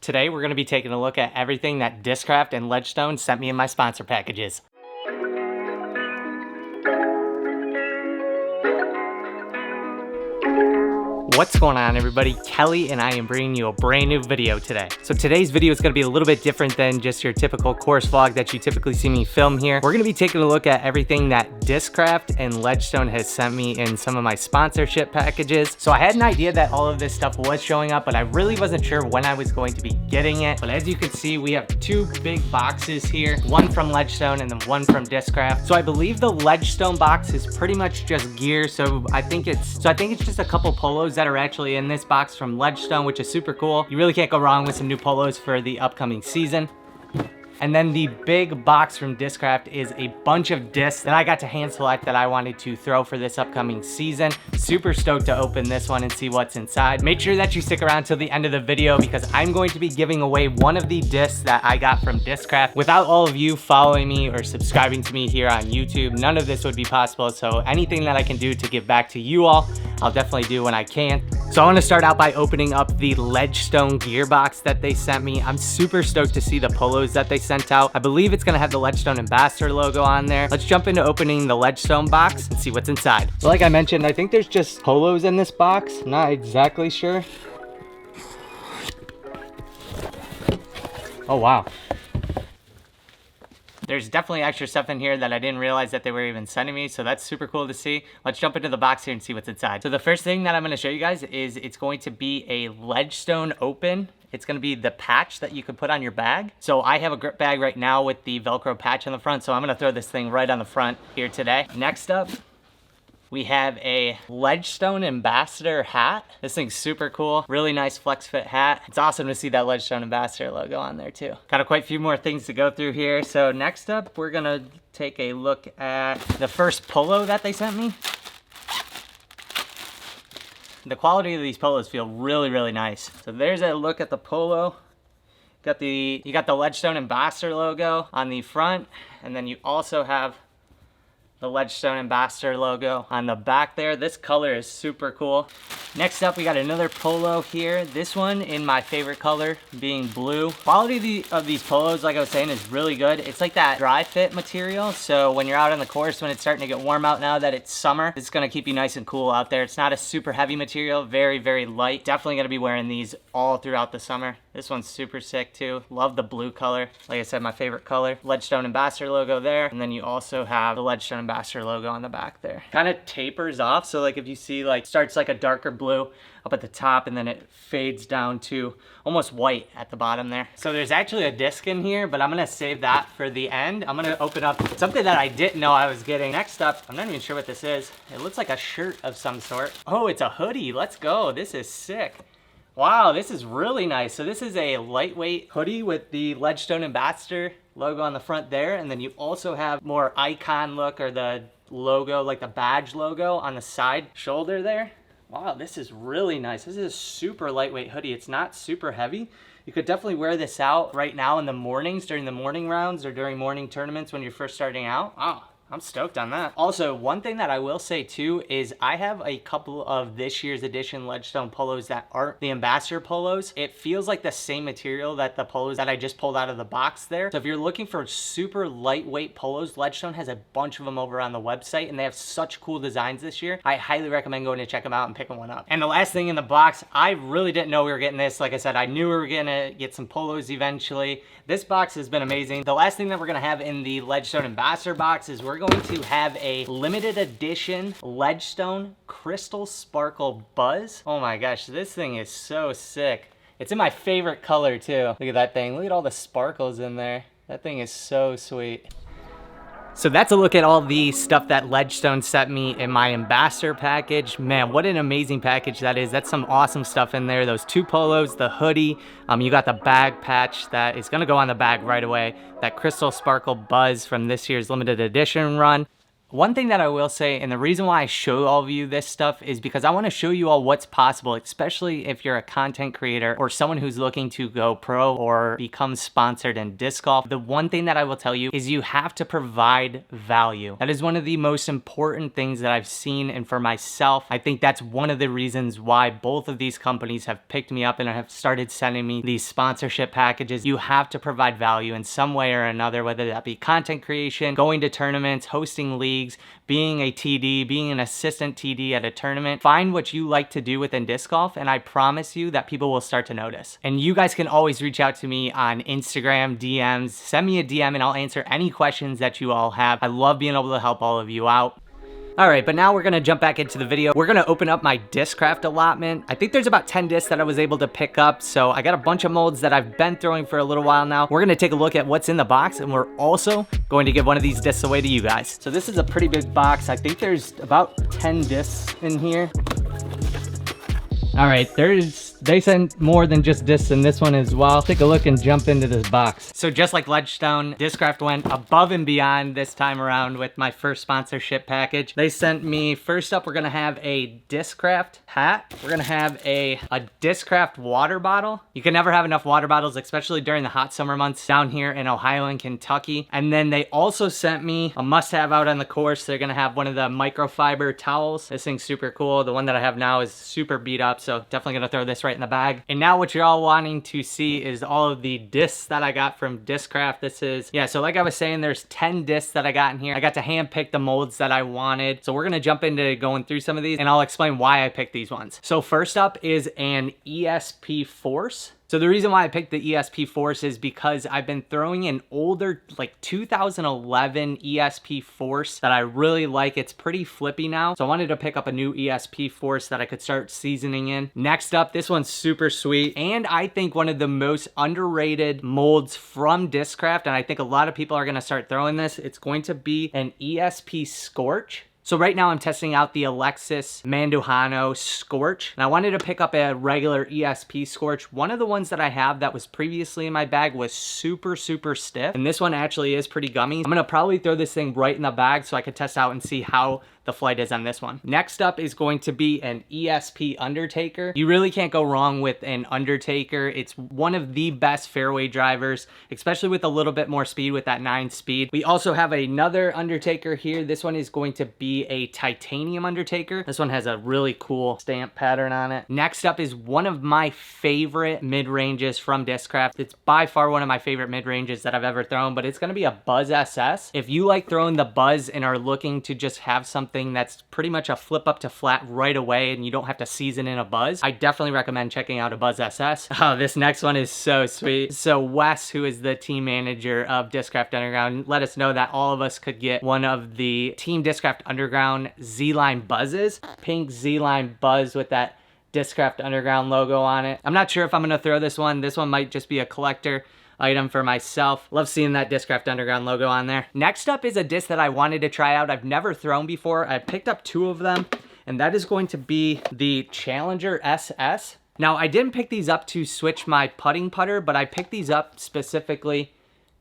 Today we're going to be taking a look at everything that Discraft and Ledgestone sent me in my sponsor packages. What's going on, everybody? Kelly and I am bringing you a brand new video today. So today's video is going to be a little bit different than just your typical course vlog that you typically see me film here. We're going to be taking a look at everything that Discraft and Ledgestone has sent me in some of my sponsorship packages. So I had an idea that all of this stuff was showing up, but I really wasn't sure when I was going to be getting it. But as you can see, we have two big boxes here, one from Ledgestone and then one from Discraft. So I believe the Ledgestone box is pretty much just gear. So I think it's just a couple polos that are actually in this box from Ledgestone, which is super cool. You really can't go wrong with some new polos for the upcoming season. And then the big box from Discraft is a bunch of discs that I got to hand select that I wanted to throw for this upcoming season. Super stoked to open this one and see what's inside. Make sure that you stick around till the end of the video because I'm going to be giving away one of the discs that I got from Discraft. Without all of you following me or subscribing to me here on YouTube, none of this would be possible. So anything that I can do to give back to you all, I'll definitely do when I can. So I want to start out by opening up the Ledgestone gear box that they sent me. I'm super stoked to see the polos that they sent out. I believe it's going to have the Ledgestone Ambassador logo on there. Let's jump into opening the Ledgestone box and see what's inside. So like I mentioned, I think there's just polos in this box. Not exactly sure. Oh wow. There's definitely extra stuff in here that I didn't realize that they were even sending me, so that's super cool to see. Let's jump into the box here and see what's inside. So the first thing that I'm going to show you guys is it's going to be a Ledgestone Open. It's going to be the patch that you can put on your bag. So I have a grip bag right now with the Velcro patch on the front, so I'm going to throw this thing right on the front here today. Next up, we have a Ledgestone Ambassador hat. This thing's super cool. Really nice flex fit hat. It's awesome to see that Ledgestone Ambassador logo on there too. Got quite a few more things to go through here. So next up, we're gonna take a look at the first polo that they sent me. The quality of these polos feel really, really nice. So there's a look at the polo. You got the Ledgestone Ambassador logo on the front, and then you also have the Ledgestone Ambassador logo on the back there. This color is super cool. Next up, we got another polo here. This one in my favorite color, being blue. Quality of these polos, like I was saying, is really good. It's like that dry fit material. So when you're out on the course, when it's starting to get warm out now that it's summer, it's gonna keep you nice and cool out there. It's not a super heavy material, very, very light. Definitely gonna be wearing these all throughout the summer. This one's super sick too. Love the blue color. Like I said, my favorite color. Ledgestone Ambassador logo there. And then you also have the Ledgestone Ambassador logo on the back there. Kind of tapers off. So like if you see like starts like a darker blue up at the top and then it fades down to almost white at the bottom there. So there's actually a disc in here, but I'm gonna save that for the end. I'm gonna open up something that I didn't know I was getting. Next up, I'm not even sure what this is. It looks like a shirt of some sort. Oh, it's a hoodie. Let's go. This is sick. Wow, this is really nice. So this is a lightweight hoodie with the Ledgestone Ambassador logo on the front there. And then you also have more icon look or the logo, like the badge logo on the side shoulder there. Wow, this is really nice. This is a super lightweight hoodie. It's not super heavy. You could definitely wear this out right now in the mornings, during the morning rounds or during morning tournaments when you're first starting out. Wow. I'm stoked on that. Also, one thing that I will say too is I have a couple of this year's edition Ledgestone polos that aren't the Ambassador polos. It feels like the same material that the polos that I just pulled out of the box there. So if you're looking for super lightweight polos, Ledgestone has a bunch of them over on the website and they have such cool designs this year. I highly recommend going to check them out and picking one up. And the last thing in the box, I really didn't know we were getting this. Like I said, I knew we were gonna get some polos eventually. This box has been amazing. The last thing that we're gonna have in the Ledgestone Ambassador box is we're going to have a limited edition Ledgestone Crystal Sparkle Buzz. Oh my gosh, this thing is so sick. It's in my favorite color too. Look at that thing. Look at all the sparkles in there. That thing is so sweet. So that's a look at all the stuff that Ledgestone sent me in my Ambassador package. Man, what an amazing package that is. That's some awesome stuff in there. Those two polos, the hoodie, you got the bag patch that is gonna go on the bag right away. That Crystal Sparkle Buzz from this year's limited edition run. One thing that I will say, and the reason why I show all of you this stuff is because I want to show you all what's possible, especially if you're a content creator or someone who's looking to go pro or become sponsored in disc golf. The one thing that I will tell you is you have to provide value. That is one of the most important things that I've seen, and for myself, I think that's one of the reasons why both of these companies have picked me up and have started sending me these sponsorship packages. You have to provide value in some way or another, whether that be content creation, going to tournaments, hosting leagues, being a TD, being an assistant TD at a tournament. Find what you like to do within disc golf, and I promise you that people will start to notice. And you guys can always reach out to me on Instagram, DMs, send me a DM and I'll answer any questions that you all have. I love being able to help all of you out. All right, but now we're gonna jump back into the video. We're gonna open up my Discraft allotment. I think there's about 10 discs that I was able to pick up, so I got a bunch of molds that I've been throwing for a little while now. We're gonna take a look at what's in the box, and we're also going to give one of these discs away to you guys. So this is a pretty big box. I think there's about 10 discs in here. All right, they sent more than just discs in this one as well. Take a look and jump into this box. So just like Ledgestone, Discraft went above and beyond this time around with my first sponsorship package. They sent me, first up, we're gonna have a Discraft hat. We're gonna have a Discraft water bottle. You can never have enough water bottles, especially during the hot summer months down here in Ohio and Kentucky. And then they also sent me a must-have out on the course. They're gonna have one of the microfiber towels. This thing's super cool. The one that I have now is super beat up, so definitely gonna throw this right in the bag. And now what you're all wanting to see is all of the discs that I got from Discraft. This is, yeah, so like I was saying, there's 10 discs that I got in here. I got to hand pick the molds that I wanted. So we're gonna jump into going through some of these and I'll explain why I picked these ones. So first up is an ESP Force. So the reason why I picked the ESP Force is because I've been throwing an older, like 2011 ESP Force that I really like. It's pretty flippy now. So I wanted to pick up a new ESP Force that I could start seasoning in. Next up, this one's super sweet. And I think one of the most underrated molds from Discraft, and I think a lot of people are gonna start throwing this, it's going to be an ESP Scorch. So right now I'm testing out the Alexis Mandujano Scorch, and I wanted to pick up a regular ESP Scorch. One of the ones that I have that was previously in my bag was super, super stiff, and this one actually is pretty gummy. I'm gonna probably throw this thing right in the bag so I could test out and see how the flight is on this one. Next up is going to be an ESP Undertaker. You really can't go wrong with an Undertaker. It's one of the best fairway drivers, especially with a little bit more speed with that 9 speed. We also have another Undertaker here. This one is going to be a titanium Undertaker. This one has a really cool stamp pattern on it. Next up is one of my favorite mid-ranges from Discraft. It's by far one of my favorite mid-ranges that I've ever thrown, but it's gonna be a Buzz SS. If you like throwing the Buzz and are looking to just have something that's pretty much a flip up to flat right away and you don't have to season in a Buzz, I definitely recommend checking out a Buzz SS. Oh, this next one is so sweet. So Wes, who is the team manager of Discraft Underground, let us know that all of us could get one of the Team Discraft Underground Z-Line Buzzes. Pink Z-Line Buzz with that Discraft Underground logo on it. I'm not sure if I'm gonna throw this one. This one might just be a collector item for myself. Love seeing that Discraft Underground logo on there. Next up is a disc that I wanted to try out. I've never thrown before. I picked up 2 of them, and that is going to be the Challenger SS. Now, I didn't pick these up to switch my putting putter, but I picked these up specifically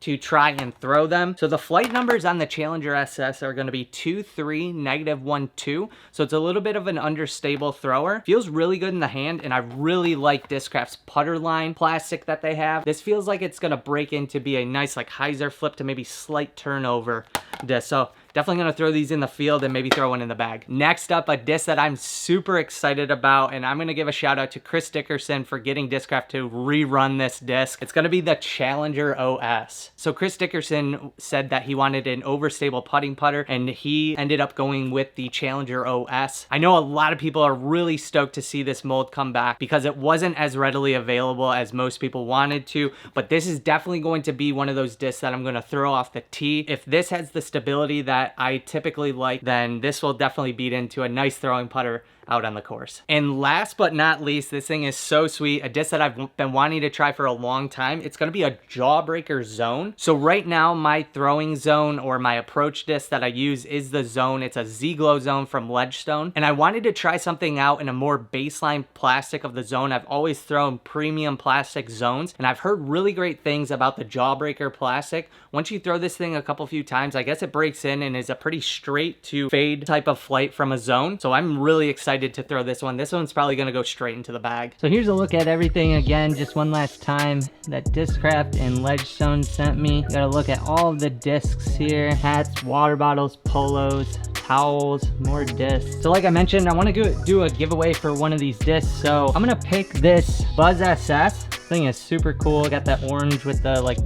to try and throw them. So the flight numbers on the Challenger SS are gonna be 2-3, -1-2. So it's a little bit of an understable thrower. Feels really good in the hand, and I really like Discraft's putter line plastic that they have. This feels like it's gonna break into be a nice like hyzer flip to maybe slight turnover disc. So definitely gonna throw these in the field and maybe throw one in the bag. Next up, a disc that I'm super excited about, and I'm gonna give a shout out to Chris Dickerson for getting Discraft to rerun this disc. It's gonna be the Challenger OS. So Chris Dickerson said that he wanted an overstable putting putter, and he ended up going with the Challenger OS. I know a lot of people are really stoked to see this mold come back because it wasn't as readily available as most people wanted to, but this is definitely going to be one of those discs that I'm gonna throw off the tee. If this has the stability that I typically like, then this will definitely beat into a nice throwing putter out on the course. And last but not least, this thing is so sweet, a disc that I've been wanting to try for a long time. It's gonna be a Jawbreaker Zone. So right now, my throwing zone or my approach disc that I use is the Zone. It's a Z-Glow Zone from Ledgestone. And I wanted to try something out in a more baseline plastic of the Zone. I've always thrown premium plastic zones, and I've heard really great things about the Jawbreaker plastic. Once you throw this thing a few times, I guess it breaks in and is a pretty straight to fade type of flight from a Zone. So I'm really excited to throw this one. This one's probably gonna go straight into the bag. So here's a look at everything again, just one last time that Discraft and Ledgestone sent me. You gotta look at all of the discs here: hats, water bottles, polos, towels, more discs. So like I mentioned, I want to do a giveaway for one of these discs. So I'm gonna pick this Buzz SS. This thing is super cool. Got that orange with the like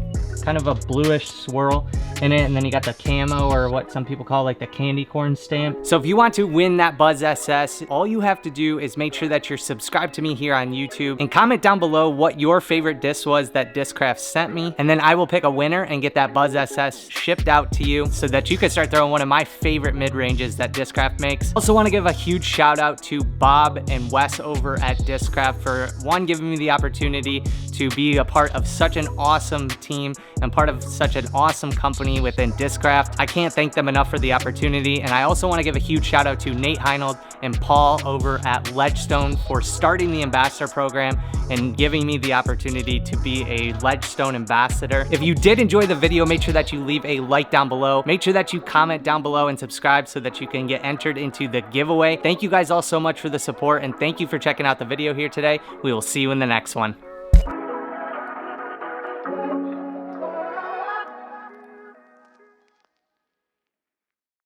kind of a bluish swirl in it, and then you got the camo, or what some people call like the candy corn stamp. So if you want to win that Buzz SS, all you have to do is make sure that you're subscribed to me here on YouTube and comment down below what your favorite disc was that Discraft sent me, and then I will pick a winner and get that Buzz SS shipped out to you so that you can start throwing one of my favorite mid-ranges that Discraft makes. Also want to give a huge shout out to Bob and Wes over at Discraft for one, giving me the opportunity to be a part of such an awesome team and part of such an awesome company within Discraft. I can't thank them enough for the opportunity. And I also want to give a huge shout out to Nate Heinold and Paul over at Ledgestone for starting the ambassador program and giving me the opportunity to be a Ledgestone ambassador. If you did enjoy the video, make sure that you leave a like down below. Make sure that you comment down below and subscribe so that you can get entered into the giveaway. Thank you guys all so much for the support, and thank you for checking out the video here today. We will see you in the next one.